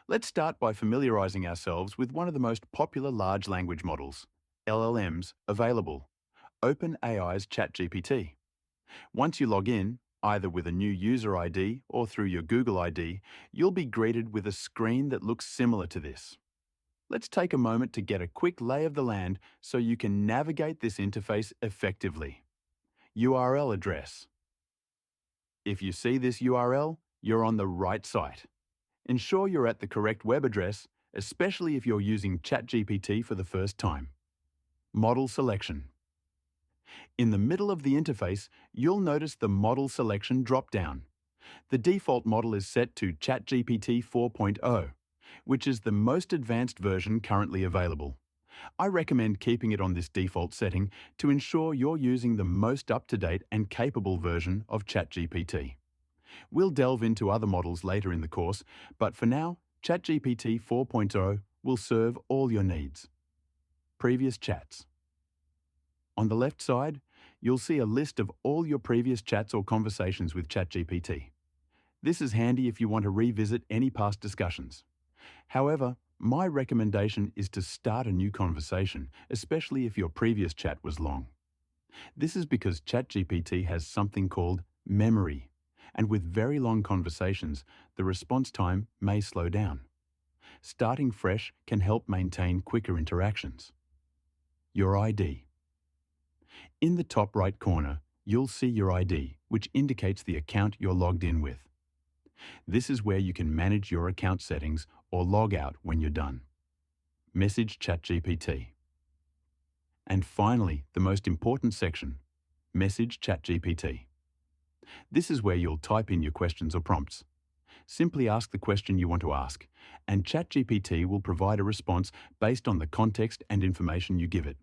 Let's start by familiarizing ourselves with one of the most popular large language models, LLMs, available, OpenAI's ChatGPT. Once you log in, either with a new user ID or through your Google ID, you'll be greeted with a screen that looks similar to this. Let's take a moment to get a quick lay of the land so you can navigate this interface effectively. URL address. If you see this URL, you're on the right site. Ensure you're at the correct web address, especially if you're using ChatGPT for the first time. Model selection. In the middle of the interface, you'll notice the Model Selection drop-down. The default model is set to ChatGPT 4.0, which is the most advanced version currently available. I recommend keeping it on this default setting to ensure you're using the most up-to-date and capable version of ChatGPT. We'll delve into other models later in the course, but for now, ChatGPT 4.0 will serve all your needs. Previous chats. On the left side, you'll see a list of all your previous chats or conversations with ChatGPT. This is handy if you want to revisit any past discussions. However, my recommendation is to start a new conversation, especially if your previous chat was long. This is because ChatGPT has something called memory, and with very long conversations, the response time may slow down. Starting fresh can help maintain quicker interactions. Your ID. In the top right corner, you'll see your ID, which indicates the account you're logged in with. This is where you can manage your account settings or log out when you're done. Message ChatGPT. And finally, the most important section, Message ChatGPT. This is where you'll type in your questions or prompts. Simply ask the question you want to ask, and ChatGPT will provide a response based on the context and information you give it.